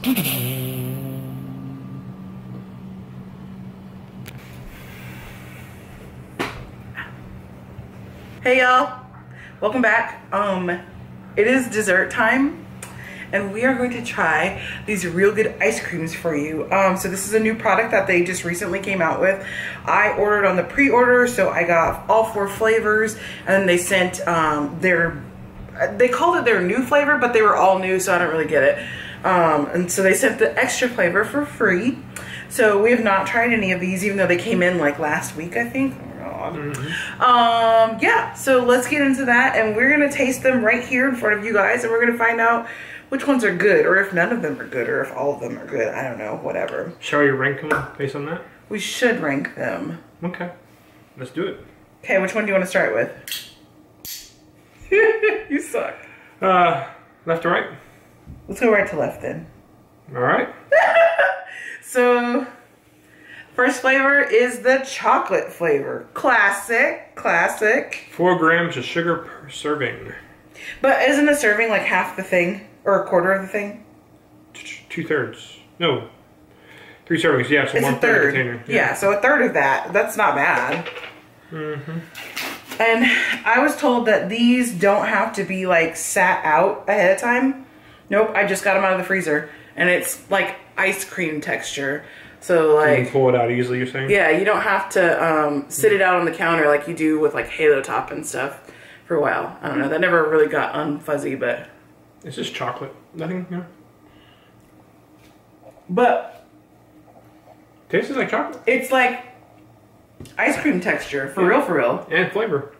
Hey y'all, welcome back. It is dessert time and we are going to try these real good ice creams for you. So this is a new product that they just recently came out with. I ordered on the pre-order, so I got all 4 flavors, and then they sent they called it their new flavor, but they were all new, so I don't really get it. And so they sent the extra flavor for free. So we have not tried any of these, even though they came in like last week, I think. Yeah, so let's get into that, and we're gonna taste them right here in front of you guys, and we're gonna find out which ones are good, or if none of them are good, or if all of them are good. I don't know, whatever. Shall we rank them based on that? We should rank them. Okay, let's do it. Okay, which one do you want to start with? You suck. Left to right? Let's go right to left then. All right. So, first flavor is the chocolate flavor. Classic, classic. 4 grams of sugar per serving. But isn't a serving like half the thing? Or a quarter of the thing? 2/3. No. 3 servings, yeah, so it's 1/3 a third. container. Yeah, so a third of that. That's not bad. And I was told that these don't have to be like sat out ahead of time. Nope, I just got them out of the freezer. And it's like ice cream texture. So like, you can pull it out easily, you're saying? Yeah, you don't have to sit it out on the counter like you do with like Halo Top and stuff for a while. I don't know, that never really got unfuzzy, but it's just chocolate. Nothing, yeah. But tastes like chocolate. It's like ice cream texture, for real, for real. And flavor.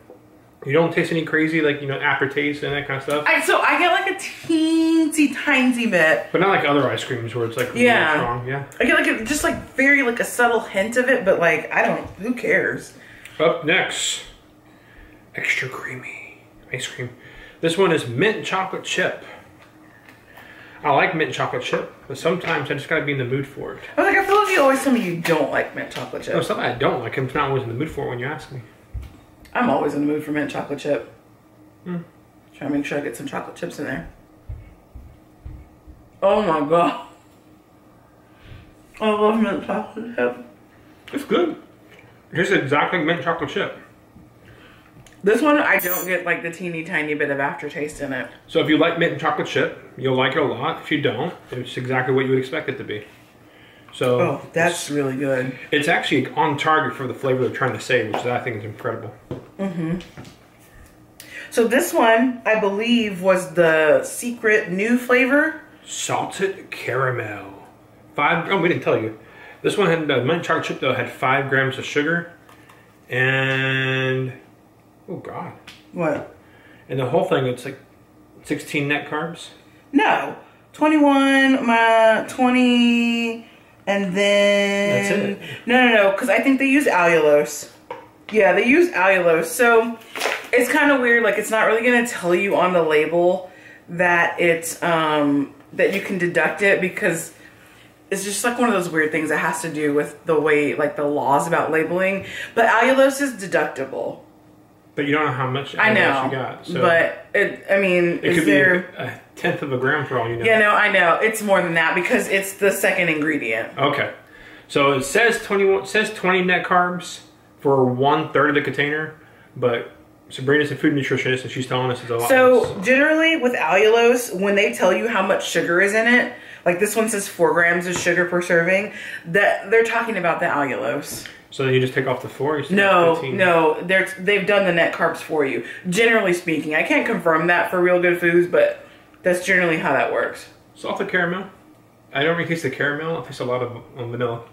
You don't taste any crazy, like, you know, aftertaste and that kind of stuff. So I get like a teensy tiny bit. But not like other ice creams where it's like really strong, yeah. I get like just like very like a subtle hint of it, but like, I don't, who cares? Up next, extra creamy ice cream. This one is mint chocolate chip. I like mint chocolate chip, but sometimes I just gotta be in the mood for it. I was like, I feel like you always tell me you don't like mint chocolate chip. No, it's not that I don't like it, I'm just not always in the mood for it when you ask me. I'm always in the mood for mint chocolate chip. Trying to make sure I get some chocolate chips in there. Oh my god. I love mint chocolate chip. It's good. It's exactly mint chocolate chip. This one, I don't get like the teeny tiny bit of aftertaste in it. So if you like mint chocolate chip, you'll like it a lot. If you don't, it's exactly what you would expect it to be. So oh, that's really good. It's actually on target for the flavor they're trying to say, which I think is incredible. So this one, I believe, was the secret new flavor. Salted caramel. Oh, we didn't tell you. This one had mint chocolate chip though, had 5 grams of sugar, and oh god, what? And the whole thing, it's like 16 net carbs. No, 21, 20, and then that's it. No, because I think they use allulose. Yeah, they use allulose. So it's kind of weird. Like, it's not really going to tell you on the label that it's that you can deduct it, because it's just like one of those weird things that has to do with the way, like, the laws about labeling. But allulose is deductible. But you don't know how much I know, you got. So but I mean, it could be a 1/10 of a gram for all you know. Yeah, no, I know. It's more than that because it's the second ingredient. Okay. So it says 20 net carbs for 1/3 of the container, but Sabrina's a food nutritionist and she's telling us it's a lot less. Generally with allulose, when they tell you how much sugar is in it, like this one says 4 grams of sugar per serving, that they're talking about the allulose. So then you just take off the 4? No, they've done the net carbs for you. Generally speaking, I can't confirm that for Real Good Foods, but that's generally how that works. Salted caramel. I don't really taste the caramel. I taste a lot of vanilla.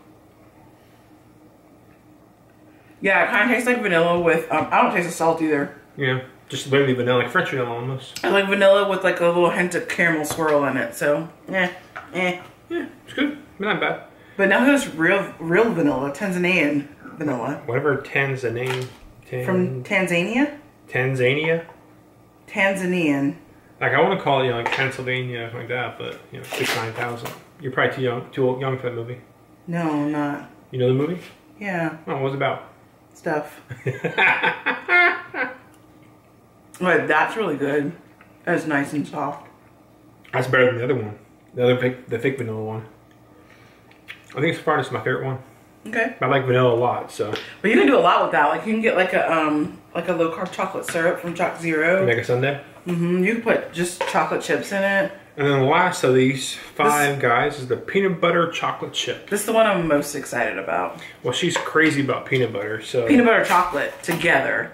Yeah, it kind of tastes like vanilla with, I don't taste the salt either. Yeah, just literally vanilla, like French vanilla almost. I like vanilla with like a little hint of caramel swirl in it, so, Yeah, it's good. Not bad. But now there's real vanilla, Tanzanian vanilla. Whatever Tanzanian. From Tanzania? Tanzania? Tanzanian. Like, I want to call it, you know, like Pennsylvania, like that, but, you know, 6,000-9,000. You're probably too young for that movie. No, I'm not. You know the movie? Yeah. Oh, what was it about? Stuff. But that's really good. That's nice and soft. That's better than the other one. The fake vanilla one. I think so far this is my favorite one. Okay. I like vanilla a lot, so. But you can do a lot with that. Like you can get like a low carb chocolate syrup from Choc Zero. Make a sundae. You can put just chocolate chips in it. And then the last of these five guys is the peanut butter chocolate chip. This is the one I'm most excited about. Well, she's crazy about peanut butter, so. Peanut butter chocolate together.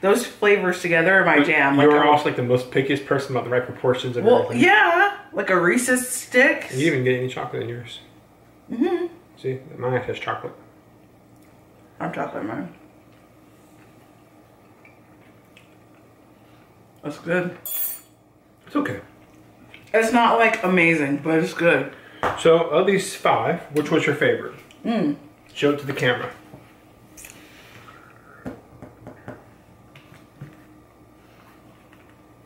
Those flavors together are my jam. You're also like the most pickiest person about the right proportions of everything. Yeah, like a Reese's stick. And you even get any chocolate in yours. See, mine has chocolate. I'm chocolate man. That's good. It's okay. It's not like amazing, but it's good. So, of these five, which was your favorite? Show it to the camera.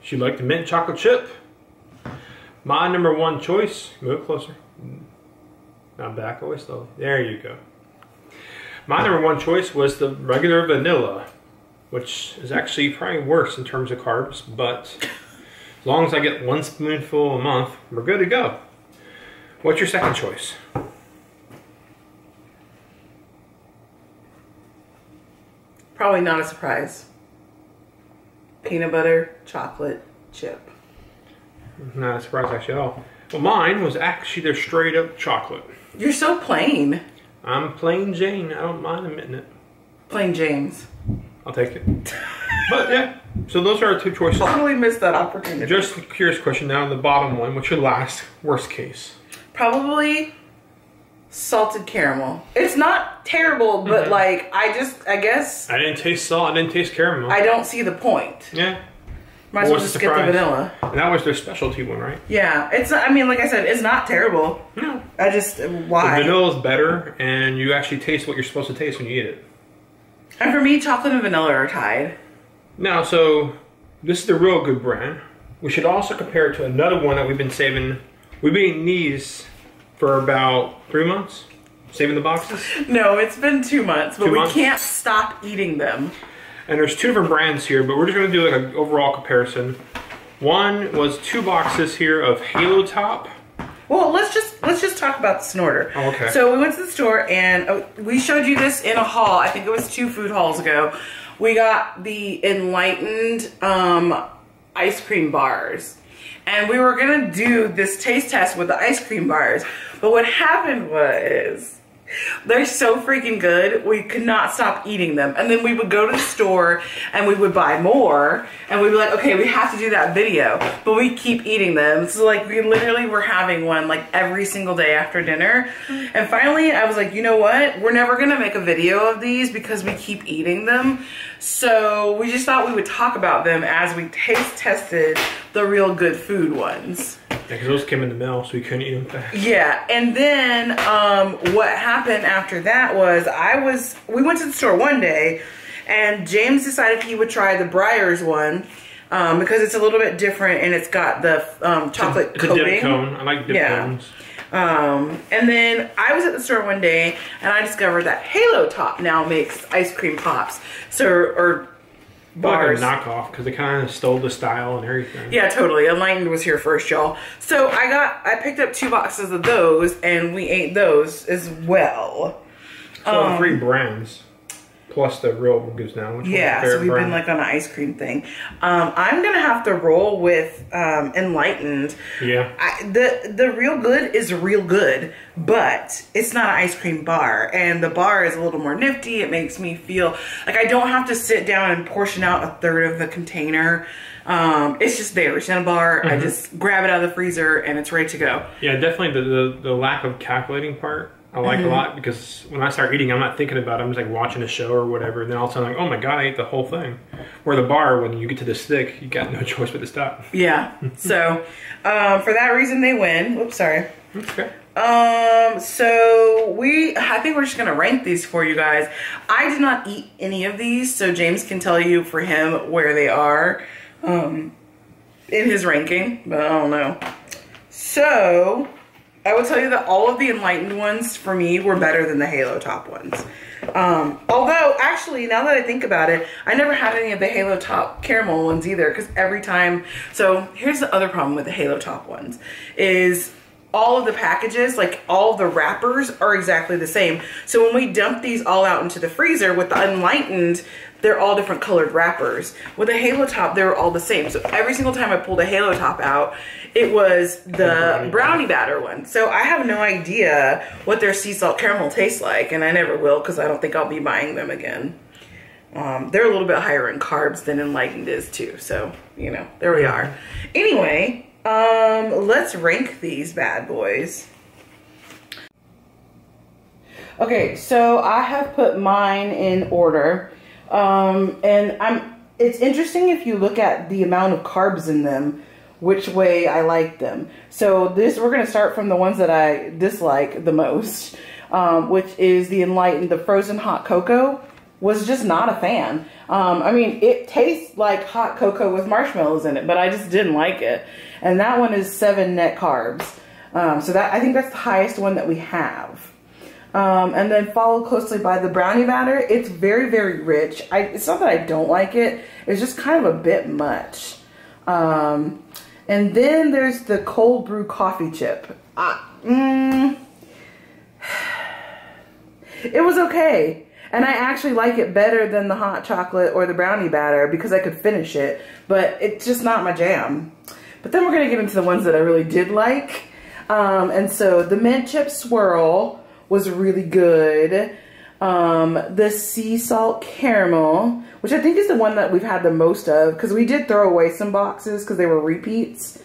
She liked the mint chocolate chip. My number one choice. Move it closer. Now back away slowly. There you go. My number one choice was the regular vanilla, which is actually probably worse in terms of carbs, but as long as I get one spoonful a month, we're good to go. What's your second choice? Probably not a surprise. Peanut butter chocolate chip. Not a surprise actually at all. Well, mine was actually the straight up chocolate. You're so plain. I'm plain Jane. I don't mind admitting it. Plain James. I'll take it. But yeah, so those are our two choices. Totally missed that opportunity. Just a curious question now, the bottom one. What's your last worst case? Probably salted caramel. It's not terrible, but like I guess I didn't taste salt. I didn't taste caramel. I don't see the point. Yeah. Might as well just get the vanilla. And that was their specialty one, right? Yeah, it's not, I mean, like I said, it's not terrible. No. I just, why? The vanilla is better, and you actually taste what you're supposed to taste when you eat it. And for me, chocolate and vanilla are tied. Now, so this is the real good brand. We should also compare it to another one that we've been saving. We've been eating these for about 3 months, saving the boxes. No, it's been 2 months, but we can't stop eating them. And there's two different brands here, but we're just going to do like an overall comparison. One was 2 boxes here of Halo Top. Well, let's just talk about this in order. Oh, okay. So we went to the store and we showed you this in a haul. I think it was 2 food hauls ago. We got the Enlightened ice cream bars. And we were going to do this taste test with the ice cream bars. But what happened was, they're so freaking good, we could not stop eating them. And then we would go to the store and we would buy more. And we'd be like, okay, we have to do that video. But we keep eating them. So like we literally were having one like every single day after dinner. And finally I was like, you know what? We're never going to make a video of these because we keep eating them. So we just thought we would talk about them as we taste tested the real good food ones. Yeah, because those came in the mail, so we couldn't eat them fast. Yeah, and then what happened after that was we went to the store one day, and James decided he would try the Breyers one because it's a little bit different and it's got the chocolate coating. It's a dip cone. I like dip cones. And then I was at the store one day and I discovered that Halo Top now makes ice cream pops. Or bars. Like a knockoff because they kind of stole the style and everything. Yeah, totally. Enlighten was here first, y'all. So I picked up 2 boxes of those and we ate those as well. So 3 brands plus the real goose now. Which yeah, so we've been like on an ice cream thing. I'm gonna have to roll with Enlightened. Yeah. The real good is real good, but it's not an ice cream bar, and the bar is a little more nifty. It makes me feel like I don't have to sit down and portion out a third of the container. It's just there. It's in a bar. I just grab it out of the freezer and it's ready to go. Yeah, definitely the lack of calculating part I like a lot, because when I start eating, I'm not thinking about it. I'm just like watching a show or whatever, and then all of a sudden I'm like, oh my god, I ate the whole thing. Where the bar, when you get to the stick, you got no choice but to stop. Yeah. So for that reason they win. Oops, sorry. Okay. So I think we're just gonna rank these for you guys. I did not eat any of these, so James can tell you for him where they are in his ranking, but I don't know. So I will tell you that all of the Enlightened ones for me were better than the Halo Top ones. Although, actually, now that I think about it, I never had any of the Halo Top caramel ones either, because every time... So, here's the other problem with the Halo Top ones, is all of the packages, like all of the wrappers are exactly the same. So when we dump these all out into the freezer with the enlightened, they're all different colored wrappers. With a Halo Top, they were all the same. So every single time I pulled a Halo Top out, it was the brownie batter one. So I have no idea what their sea salt caramel tastes like, and I never will because I don't think I'll be buying them again. They're a little bit higher in carbs than enlightened is too. So, you know, there we are. Anyway, let's rank these bad boys. Okay, so I have put mine in order. It's interesting if you look at the amount of carbs in them, which way I like them. So we're going to start from the ones that I dislike the most, which is the enlightened, the frozen hot cocoa. Was just not a fan. I mean, it tastes like hot cocoa with marshmallows in it, but I just didn't like it. And that one is 7 net carbs. So I think that's the highest one that we have. And then followed closely by the brownie batter. It's very, very rich. It's not that I don't like it. It's just kind of a bit much. And then there's the cold brew coffee chip. It was okay. And I actually like it better than the hot chocolate or the brownie batter because I could finish it, but it's just not my jam. But then we're going to get into the ones that I really did like. And so the mint chip swirl was really good. The sea salt caramel, which I think is the one that we've had the most of because we did throw away some boxes because they were repeats.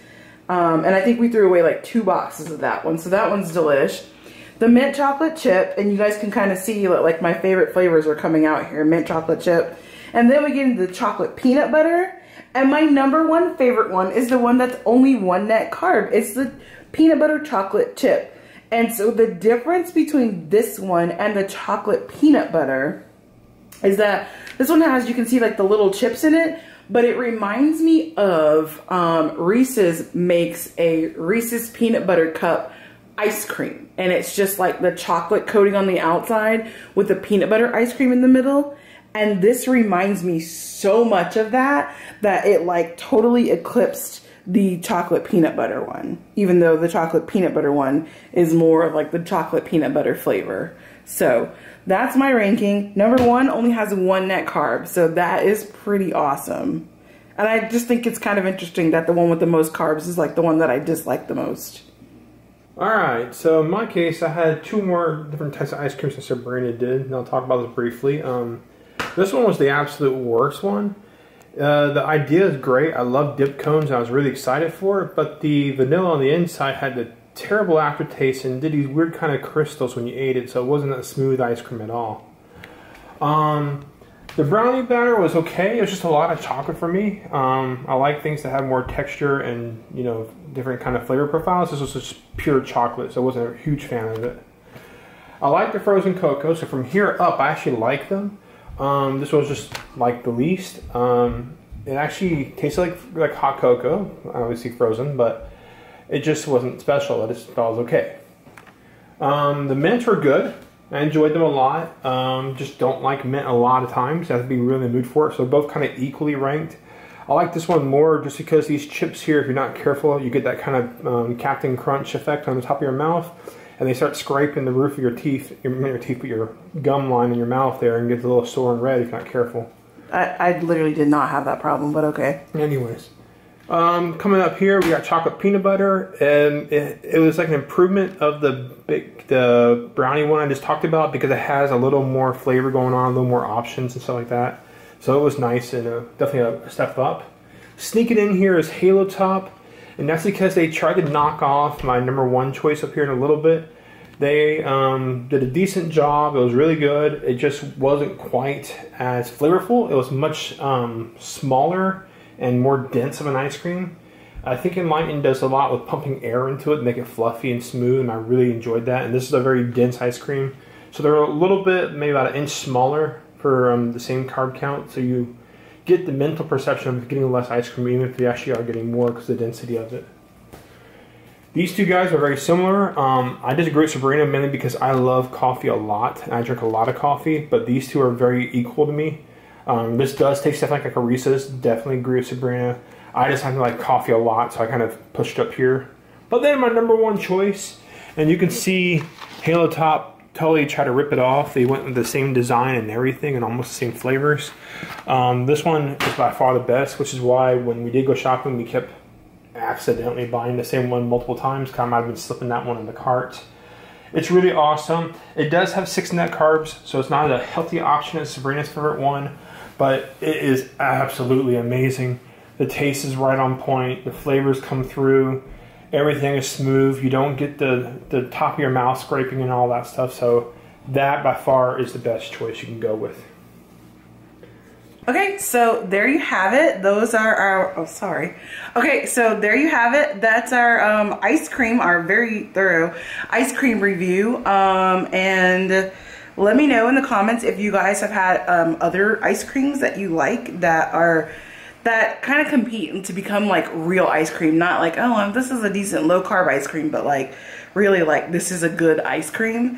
And I think we threw away like 2 boxes of that one. So that one's delish. The mint chocolate chip, and you guys can kind of see like my favorite flavors are coming out here, mint chocolate chip. And then we get into the chocolate peanut butter. And my #1 favorite one is the one that's only 1 net carb. It's the peanut butter chocolate chip. And so the difference between this one and the chocolate peanut butter is that this one has, you can see like the little chips in it, but it reminds me of Reese's makes a Reese's peanut butter cup ice cream, and it's just like the chocolate coating on the outside with the peanut butter ice cream in the middle. And this reminds me so much of that it like totally eclipsed the chocolate peanut butter one, even though the chocolate peanut butter one is more of like the chocolate peanut butter flavor. So that's my ranking. #1 only has 1 net carb, so that is pretty awesome. And I just think it's kind of interesting that the one with the most carbs is like the one that I dislike the most. Alright, so in my case, I had 2 more different types of ice creams that Sabrina did, and I'll talk about this briefly. This one was the absolute worst one. The idea is great. I love dip cones, and I was really excited for it, but the vanilla on the inside had the terrible aftertaste and did these weird kind of crystals when you ate it, so it wasn't a smooth ice cream at all. The brownie batter was okay. It was just a lot of chocolate for me. I like things that have more texture and, you know, different kind of flavor profiles. This was just pure chocolate, so I wasn't a huge fan of it. I like the frozen cocoa, so from here up, I actually like them. This was just like the least. It actually tasted like hot cocoa, obviously frozen, but it just wasn't special. I just thought it was okay. The mints were good. I enjoyed them a lot. Just don't like mint a lot of times. I have to be really in the mood for it. So both kind of equally ranked. I like this one more just because these chips here, if you're not careful, you get that kind of Captain Crunch effect on the top of your mouth. And they start scraping the roof of your teeth, but your gum line in your mouth there, and get a little sore and red if you're not careful. I literally did not have that problem, but okay. Anyways. Coming up here, we got chocolate peanut butter, and it was like an improvement of the brownie one I just talked about because it has a little more flavor going on, a little more options and stuff like that. So it was nice and definitely a step up. Sneaking in here is Halo Top, and that's because they tried to knock off my #1 choice up here in a little bit. They did a decent job. It was really good. It just wasn't quite as flavorful. It was much smaller and more dense of an ice cream. I think Enlighten does a lot with pumping air into it to make it fluffy and smooth, and I really enjoyed that. And this is a very dense ice cream. So they're a little bit, maybe about 1 inch smaller for the same carb count. So you get the mental perception of getting less ice cream, even if you actually are getting more because of the density of it. These two guys are very similar. I disagree with Sabrina mainly because I love coffee a lot, and I drink a lot of coffee, but these two are very equal to me. This does taste definitely like a Reese's. Definitely agree with Sabrina. I just happen to like coffee a lot, so I kind of pushed up here. But then my number one choice, and you can see Halo Top totally try to rip it off. They went with the same design and everything and almost the same flavors. This one is by far the best, which is why when we did go shopping, we kept accidentally buying the same one multiple times. I might have been slipping that one in the cart. It's really awesome. It does have 6 net carbs, so it's not a healthy option as Sabrina's favorite one, but it is absolutely amazing. The taste is right on point. The flavors come through. Everything is smooth. You don't get the top of your mouth scraping and all that stuff. So that by far is the best choice you can go with. Okay, so there you have it. Those are our, oh, sorry. Okay, so there you have it. That's our ice cream, our very thorough ice cream review. And let me know in the comments if you guys have had other ice creams that you like that kind of compete to become like real ice cream. Not like, oh, this is a decent low carb ice cream, but like really like this is a good ice cream.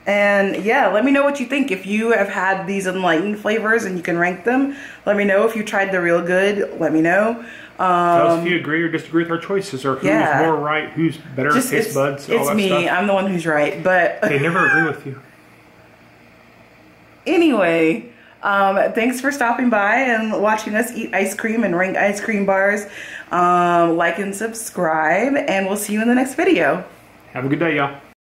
And yeah, let me know what you think. If you have had these enlightened flavors and you can rank them, let me know. If you tried the real good, let me know. Tell us if you agree or disagree with our choices, or who's more right, who's better taste buds, all that stuff. It's me. I'm the one who's right, but they never agree with you. Anyway, thanks for stopping by and watching us eat ice cream and rank ice cream bars. Like and subscribe, and we'll see you in the next video. Have a good day, y'all.